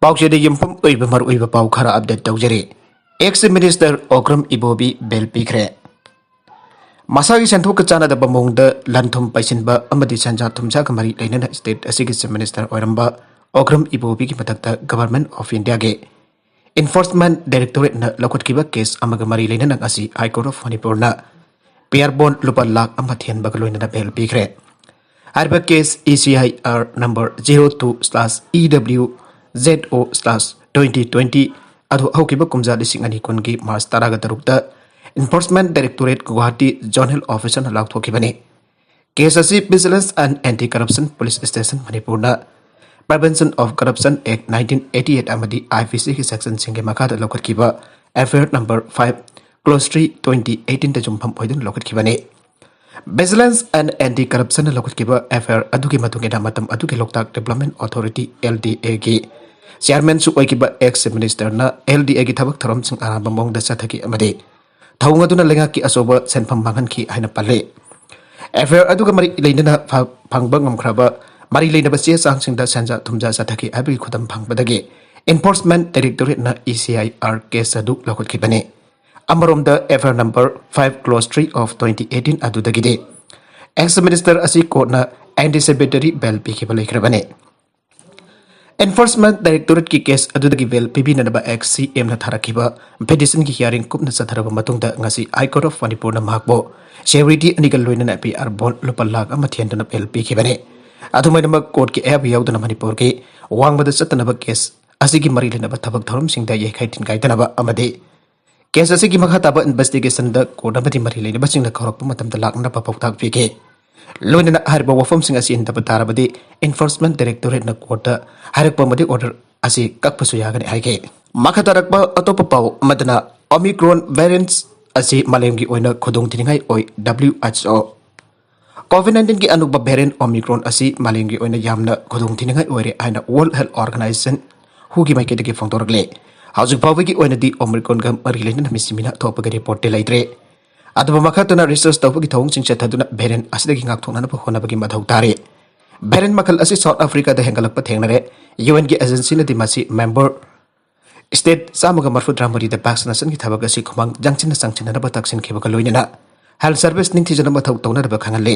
पाउचेदे यमफम ओइबा मर ओइबा पाउ खरा अपडेट तौजरे ex minister Okram Ibobi bail पीखरे मसागी सेंथोक चानादब मौंगद लंथुम पैसिनबा अमदी संजा थुमजा कमरी लेनना स्टेट असिगी चीफ मिनिस्टर ओइरमबा ओक्रम इबोबी की मथक्ता गवर्नमेंट ऑफ इंडिया के इन्फोर्समेंट डायरेक्टोरेट न लखुटकिबा केस अमगा मरी लेनना असि हाई कोर्ट ऑफ मणिपुर न पीआर बॉन्ड लुपा लाख अमा थियनबा लोइनना बेल पीखरे हरबा केस ECIR नंबर 02/EW/ZO/2020 अदु हौकिबा कुमजा लिसिंग अनि कुनगी March 13 enforcement directorate Guwahati zonal officer न लाउथोकिबने केस असि vigilance and anti corruption police station Manipur prevention of corruption act 1988 अमदी IPC की सेक्शन सिंगे मखादा लौकटकिबा एफआईआर नंबर 5 क्लोज 3 2018 द जुमफम होइदन लौकटकिबने विजिलेंस एंड एंटी करप्शन लौकटकिबा एफआईआर अदुगी मतुंगेदा मतम अदुगी लोकताक डेवलपमेंट अथॉरिटी LDA की चेयरमैन सु ओइकिबा एक्स मिनिस्टर न LDA की थबक थरम सिंग आराम मोंगदा सथकी अमदे थौंगदुना लेंगा की असोबा सेनफम मांगन की हाइना पल्ले एफआईआर अदुगा मरी लेनना फंगबा ngमखराबा मरी लेनबा चे सांगसिंगदा संजा थुमजा सथकी अबि खुदम फंगबदगे इन्फोर्समेंट डायरेक्टोरेट न ECIR केस अदु लौकटकिबने अमरोमदा एफआईआर नंबर 5 क्लोज 3 ऑफ 2018 अदुदगिदे एक्स मिनिस्टर असि कोर्टना एंटीसिपेटरी बेल पीखिबा लेखरबने एन्फोर्समेंट डायरेक्टोरेट की केस अदुदगी बेल पीबीनबा XCM न थारखिबा पिटिशन की हियरिंग कुपना सथरबा मतुंगदा ngasi high court of Manipur न महकबो सेक्युरिटी अनिगल लोइनना पीआर बॉन्ड लुपा लाख अमा थियनदना बेल पीखिबने अदुमैनम कोर्ट की एब याउदना मणिपुर के वांगबदा चतनबा केस असिगी मरी लेनबा थबक थरम सिंगदा येखैथिन गाइदनबा अमदे केस असिगी मखा ताबा इन्वेस्टिगेशन द कोर्ट अमदी मरी लेनबा सिंगना खौरकपा मतमदा लाखना पपौताक पीके लोइनना हरबा वफम सिंग असि इंतबा तारबदि इन्फोर्समेंट डायरेक्टोरेट न कोर्ट हरकपा मदि ऑर्डर असि ककपसु यागने हाइके मखा तारकपा अतोप पाउ मदना ओमिक्रॉन वेरिएंट्स असि मालेमगी ओइना खुदोंग थिनिंगाई ओइ WHO COVID-19 की अनुबा वेरिएंट ओमिक्रॉन असि मालेमगी ओइना यामना खुदोंग थिनिंगाई ओइरे आइना वर्ल्ड हेल्थ ऑर्गेनाइजेशन हुगी माइकेदगी फोंदोरगले हाउजिक फावगी ओइनादी ओमिक्रॉन गा मरी लेना मिसिमिना थोपगे रिपोर्ट लाइत्रे अदुबा मखातना रिसर्च तौबगी थौंग सिंग चथदुना वेरिएंट असिदगी ngakthoknana होनबगी मथौ तारे वेरिएंट मखल असि साउथ अफ्रीका द हेंगलकपा थेंगनरे UN की एजेंसी नदी मासी मेंबर स्टेट सामगा मरफुद्रा मरी द वैक्सीनेशन की थबग असि खुमंग जंगचिन संगचिनना तक्सिन खेबगा लोइनना हेल्थ सर्विस निंथिजना मथौ तौनरबा खंगले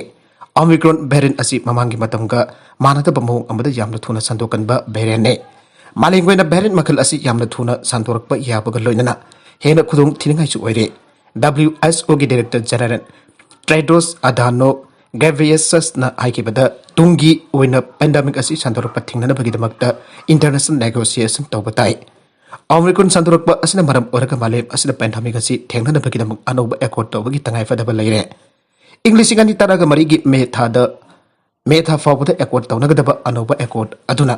ओमिक्रॉन वेरिएंट असि ममांगी मतमगा मानतबा मौ अमदा यामना थुना संदोकनबा वेरिएंट ने मालिंगोइना वेरिएंट मखल असि यामना थुना संदोरकपा याबगा लोइनना हेना खुदोंग थिनिंगाइसु ओइरे WHO की डायरेक्टर जनरल ट्रेडोस अधानो गैवियसस न हाइकिबदा तुंगी ओइना पेंडेमिक असि संदोरकपा थिंगनबगिदमक्ता इंटरनेशनल नेगोशिएशन तौबताई ओमिक्रॉन संदोरकपा असिना मरम ओरका मालेम असिना पेंडेमिक असि थेंगनबगिदमक अनोबा एकॉर्ड तौबगी तंगाई फदबा लेरे इंग्लिश गानी तारागा मरीगी मे था फावबदा एकॉर्ड तौनगदबा अनोबा एकॉर्ड अदुना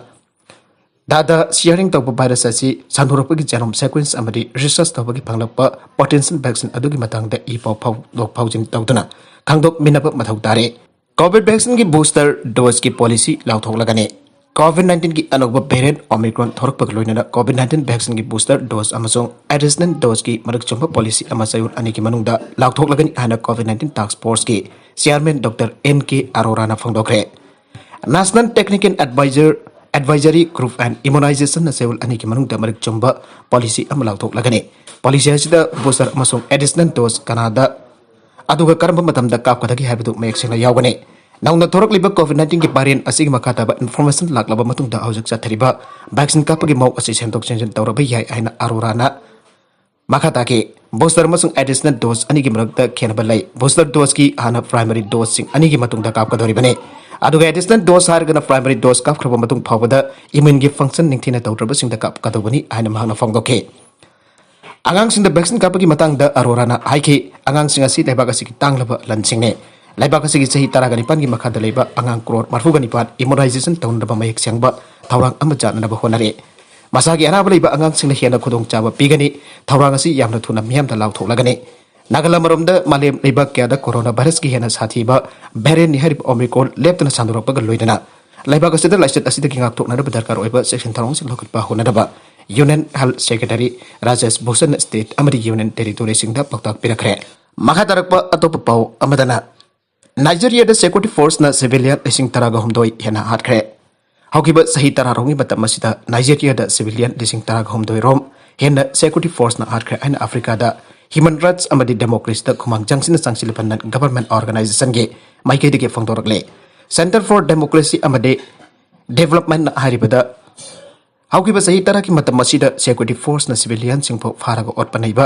दादा शेयरिंग तौब वायरस असि संदोरकपगी जेनोम सीक्वेंस अमदी रिसर्च तौबगी फंगलकपा पोटेंशियल वैक्सीन अदुगी मतंगदा ई फाउजिंग तौदुना खांगदोक मिनब मथौ तारे कोविड वैक्सीन की बूस्टर डोज की पॉलिसी लाउथोगलगने COVID-19 की अनोबा वेरिएंट ओमिक्रॉन थोरकपग लोइनना COVID-19 वैक्सीन की बूस्टर डोज अमसोंग एडिशनल डोज की मरक चुंबा पॉलिसी अमा सयुन अनि की मनुंगदा लाउथोगलगनी आना COVID-19 टास्क फोर्स की चेयरमैन डॉक्टर MK अरोरा ना फोंदोखरे national technical advisory group and immunisation न सेवल अनि की मनुंगदा मरक चुंबा पॉलिसी अमा लाउथोगलगने पॉलिसी असिदा बूस्टर अमसोंग एडिशनल डोज कनादा अदुगा करम मतमदा कापकदगी हाबिदु मेक्सिंग यावगने नाउना थोरकलिबा COVID-19 की वेरिएंट असिगी मखाताबा इन्फॉर्मेशन लाक्लबा मतुंगदा हौजक चथरिबा वैक्सीन कापगी मौ असि सेंदोक चेंजन तौरबा याय आइना अरोराना मखाताके बूस्टर अमसोंग एडिशनल डोज अनि की मरकता खेनबा लै बूस्टर डोज की हाना प्राइमरी डोज सिंग अनि की मतुंगदा कापकदोरिबने अदुगा एडिशनल डोज हारगना प्राइमरी डोज कापखरबा मतुंग फावबदा इम्यून की फंक्शन निंगथिना तौरबा सिंगदा कापकदोबनी आइना महना फोंदोके आगांसिंग वैक्सीन कापगी मतंगदा अरोराना हाइके आगांसिंग असि लेबाग असि की तांगलबा लनसिंगने लेबाग असि की सही तरागनिपान की मखादा लेबा आगांग करोड़ मरफुगनिपान इम्यूनाइजेशन तौनबा मयक सेंगबा थौरांग अमा जाननबा होनरे मसागी अनाबा लेबा आगांसिंग हेना खुदोंग चाबा पीगनी थौरांग असि यामना थुना मियामदा लाउथोगलगने नागालमरोमदा मालेम लेबा क्यादा कोरोना वायरस की हेना साथीबा वेरिएंट निहरिब ओमिक्रॉन लेप्तना सांदोरकपगा लोइदना लेबाग असिदा लाइसेट असिदगी ngakthoknaba दरकार ओइबा सेक्शन थरong सिंग लोकटपा होनदबा union health secretary Rajesh Bhushan state अमदी यूनियन टेरिटोरी सिंगदा पक्ताक पिरखरे मखा तरकपा अतोप पाउ अमदना नाइजीरिया द सिक्योरिटी फोर्स न सिविलियन लिसिंग तरागा हमदोई हेना हाटखरे ꯍꯧꯈꯤꯕ ꯆꯍꯤ 10ꯔꯣꯝꯒꯤ ꯃꯇꯝ ꯑꯁꯤꯗ ꯅꯥꯏꯖꯦꯔꯤꯌꯥꯗ ꯁꯤꯚꯤꯂꯤꯌꯟ 12,000 ꯔꯣꯝ ꯍꯦꯟꯅ ꯁꯦꯀ꯭ꯌꯨꯔꯤꯇꯤ ꯐꯣꯔꯁꯅ ꯍꯥꯠꯈ꯭ꯔꯦ ꯍꯥꯏꯅ ꯑꯐ꯭ꯔꯤꯀꯥꯗ ꯍ꯭ꯌꯨꯃꯟ ꯔꯥꯏꯠꯁ ꯑꯃꯗꯤ ꯗꯦꯃꯣꯀ꯭ꯔꯦꯁꯤꯗ ꯈꯨꯃꯥꯡ ꯆꯪꯁꯤꯟꯅ ꯆꯪꯁꯤꯜꯂꯤꯕ ꯅꯟ ꯒꯚꯔꯟꯃꯦꯟꯠ ꯑꯣꯔꯒꯅꯥꯏꯖꯦꯁꯟꯒꯤ ꯃꯥꯏꯀꯩꯗꯒꯤ ꯐꯣꯡꯗꯣꯔꯛꯂꯦ ꯁꯦꯟꯇꯔ ꯐꯣꯔ ꯗꯦꯃꯣꯀ꯭ꯔꯦꯁꯤ ꯑꯃꯗꯤ ꯗꯦꯚꯂꯞꯃꯦꯟꯠꯅ ꯍꯥꯏꯔꯤꯕꯗ ꯍꯧꯈꯤꯕ ꯆꯍꯤ 10ꯒꯤ ꯃꯇꯝ ꯑꯁꯤꯗ ꯁꯦꯀ꯭ꯌꯨꯔꯤꯇꯤ ꯐꯣꯔꯁꯅ ꯁꯤꯚꯤꯂꯤꯌꯟꯁꯤꯡꯕꯨ ꯐꯥꯔꯒ ꯑꯣꯠꯄ ꯅꯩꯕ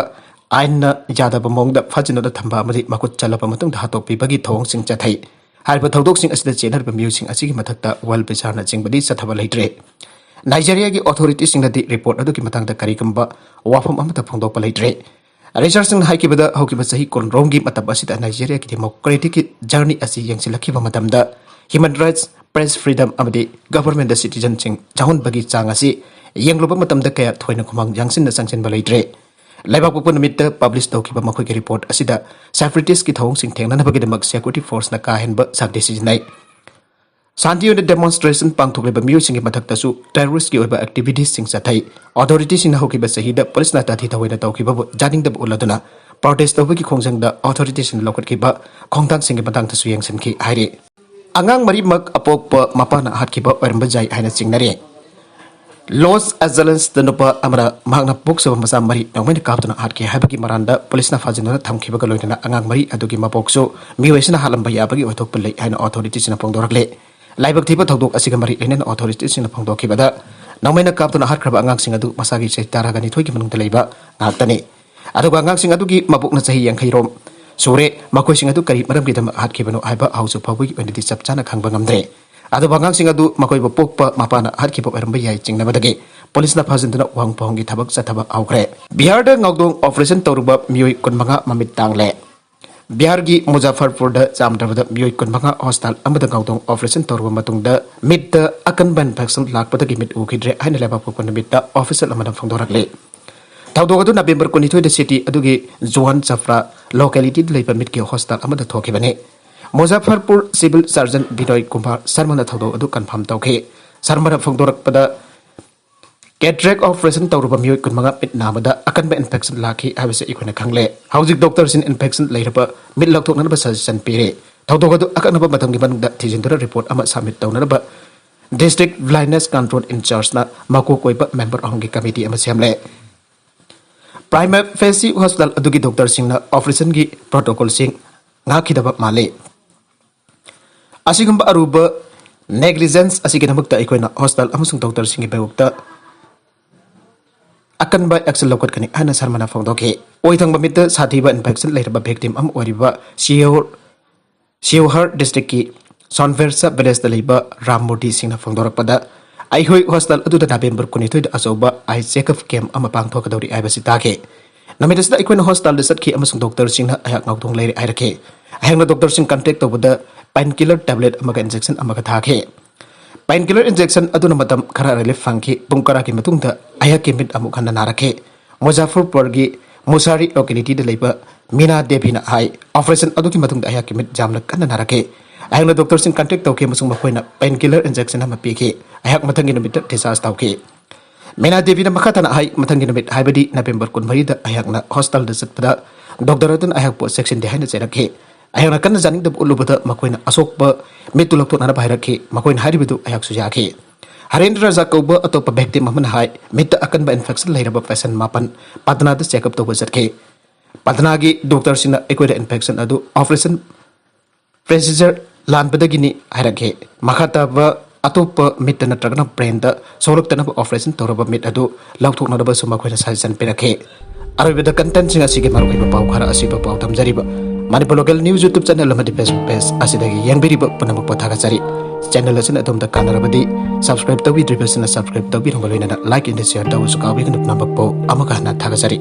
ꯑꯥꯏꯟꯅ ꯌꯥꯗꯕ ꯃꯑꯣꯡꯗ ꯐꯥꯖꯤꯟꯗꯨꯅ ꯊꯝꯕ ꯑꯃꯗꯤ ꯃꯈꯨꯠ ꯆꯜꯂꯕ ꯃꯇꯨꯡꯗ ꯍꯥꯠꯇꯣꯛꯄꯤꯕꯒꯤ ꯊꯧꯑꯣꯡꯁꯤꯡ ꯆꯠꯊꯩ ꯍꯥꯏꯔꯤꯕ ꯊꯧꯗꯣꯛꯁꯤꯡ ꯑꯁꯤꯗ ꯆꯦꯟꯅꯔꯤꯕ ꯃꯤꯑꯣꯏꯁꯤꯡ ꯑꯁꯤꯒꯤ ꯃꯊꯛꯇ ꯋꯥꯔꯜ ꯕꯤꯆꯥꯔꯅ ꯆꯤꯡꯕꯗꯤ ꯆꯠꯊꯕ ꯂꯩꯇ꯭ꯔꯦ ꯅꯥꯏꯖꯦꯔꯤꯌꯥꯒꯤ ꯑꯣꯊꯣꯔꯤꯇꯤꯁꯤꯡꯅꯗꯤ ꯔꯤꯄꯣꯔꯠ ꯑꯗꯨꯒꯤ ꯃꯇꯥꯡꯗ ꯀꯔꯤꯒꯨꯝꯕ ꯋꯥꯐꯝ ꯑꯃꯠꯇ ꯐꯣꯡꯗꯣꯛꯄ ꯂꯩꯇ꯭ꯔꯦ ꯔꯤꯁꯔꯆꯁꯤꯡꯅ ꯍꯥꯏꯈꯤꯕꯗ ꯍꯧꯈꯤꯕ ꯆꯍꯤ 10ꯔꯣꯝꯒꯤ ꯃꯇꯝ ꯑꯁꯤꯗ ꯅꯥꯏꯖꯦꯔꯤꯌꯥꯒꯤ ꯗꯦꯃꯣꯀ꯭ꯔꯦꯇꯤꯛ ꯖꯔꯅꯤ ꯑꯁꯤ ꯌꯦꯡꯁꯤꯜꯂꯛꯈꯤꯕ ꯃꯇꯝꯗ ꯍ꯭ꯌꯨꯃꯟ ꯔꯥꯏꯠꯁ ꯄ꯭रेस फ्रीडम अमदी गवर्नमेंट सिटीजन चाहनबगी चांग असी येंगलुब मतमदा कया थोइना खुमांग यांगसिन संगसिन बलैत्रे लाइबाक पोप निमित्त पब्लिश तौखिबा मखोइगे रिपोर्ट असिदा सेपरेटिस्ट की थौंग सिंग थेंगनबगीदमक सिक्योरिटी फोर्स ना काहेनब सागदे सिजनाइ शांति और डेमोन्स्ट्रेशन पांगथोकलेबा मियोसिंग मथक्तसु टेररिस्ट की ओइबा एक्टिविटीज सिंग चथाइ अथॉरिटी सिंग हौकिबा सहीदा पुलिस ना ताथि थवैना तौखिबा जानिंगदब उलदुना प्रोटेस्ट तौबगी खोंजंगदा अथॉरिटी सिंग लौकटखिबा खोंगतांग सिंग मतंगतसु येंगसनखि हाइरे अंगांग मरीमक अपोकपा मपाना हाtkhiba oirmba jai haina chingnari Los Angeles नुपा अमरा महंगना पोक्सब मसा मरी नौमैन कापतुना हाटके हाइबगी मरांदा पुलिसना फाजिनना थमखिबगा लोइना अंगांग मरी अदुगी मपोक्सो मिवेसना हालंबा याबगी ओथोकप लै हाइना अथॉरिटीसना फोंदोरकले लाइबक थिबा थौदोक असिगा मरी लेना अथॉरिटीसना फोंदोखिबदा नौमैन कापतुना हाटखरबा अंगांगसिंग अदु मसागी चै तारागनि थोइगी मनुंगदा लैबा ngakतनि अदुगा अंगांगसिंग अदुगी मबुकना चहि 80 रोम सूरे मखोइसिंग अदु करी मरमगिदम हाटखिबनो हाइबा हाउसु फाबुगी ओनिदि चपचाना खंगबा ngamdre adu bangang adu makoi pokpa mapana hatkhiba oirmba yai chingnabadagi police na phajinduna wang pahongi thabak chathaba aukre bihar da ngawdong operation toruba mioi kunmanga mamit tangle bihar gi muzaffarpur da jamdabada mioi kunmanga hostal amada ngawdong operation toruba matungda mid da akan ban vaccine lakpadagi mid ukhidre haina leba pokpa namit da official amada phongdorakle thawdog adu November 22 da city adugi Johan Chafra locality da leiba mid gi hostal amada thokibane Muzaffarpur civil surgeon Vinoy Kumar Sharma थौदो अदु confirm तौखे शर्मा फोंदोरकपदा cataract operation तौरबा मियोय कुनमंगा पिट नामदा अकनबा इन्फेक्शन लाखि हाबसे इखोना खंगले हाउजिक डॉक्टर सिन इन्फेक्शन लैरबा मिट लौथोकनबा सजेशन पिरे थौदो अदु अकनबा मतंगि मनुंगदा थिजिनदरा रिपोर्ट अमा सबमिट तौनरबा डिस्ट्रिक्ट ब्लाइंडनेस कंट्रोल इंचार्ज ना माको कोइबा मेंबर अहंगी कमिटी अमा सेमले प्राइमरी फेसी हॉस्पिटल अदुगी डॉक्टर सिंगना ऑपरेशन की प्रोटोकॉल सिंग ngakidaba male asigumba aruba negligence asiginamukta ikoina hostel amusung doctor singi bayukta akanba action lokat kani ana sarmana phongdoke oithangba mitta sathiba infection leiraba victim am oriba Siyohar district ki Sonversa village da leiba Rammurti singna phongdorakpada aihoi hostel aduda November 22 da asoba ai check-up camp ama pangthokadori aibasi take नमिदसदा इकोन hospital सटखि अमसुंग doctor Singh अयाक ngawdong leire airake ayangna doctor Singh contact तोबदा pain killer tablet amaga injection amaga thake pain killer injection aduna matam khara relief fangki pungkara ki matungda ayak mid amu khana narake Muzaffarpur gi Musari locality da leiba Mina Devina hai operation aduki matungda ayak mid jamna kana narake ayangna doctor Singh contact तोके मसुंग मखोइना pain killer injection ama pike ayak matangi namit discharge tauke Mena Devi na makatana hai matangi namit haibadi November 23 da ayakna hostel da satpada doctor atun ayak po section de haina cherakhe ayakna kan janing da ulubada makoina asokba mitulak to nana bhairakhe makoina haribidu ayak sujake Harendra Jacoba atopa victim mamana hai mit akan ba infection leiraba patient mapan patna da check up to basarke patna gi doctor sina ekoida infection adu operation procedure lanbadagini harakhe makata ba atop mit natragna brain da sorok tana operation toraba mit adu lauthokna ba suma khoina suggestion pirakhe arabida content singa sige maru kai pau khara asiba pau tamjariba manipur local news youtube channel amadi facebook page asidagi yangbiriba punamu pathaga chari channel asina atom da kanarabadi subscribe tawi dribasina subscribe tawi rongoloina like and share tawu sukawi gnupna bakpo amaka na thaga chari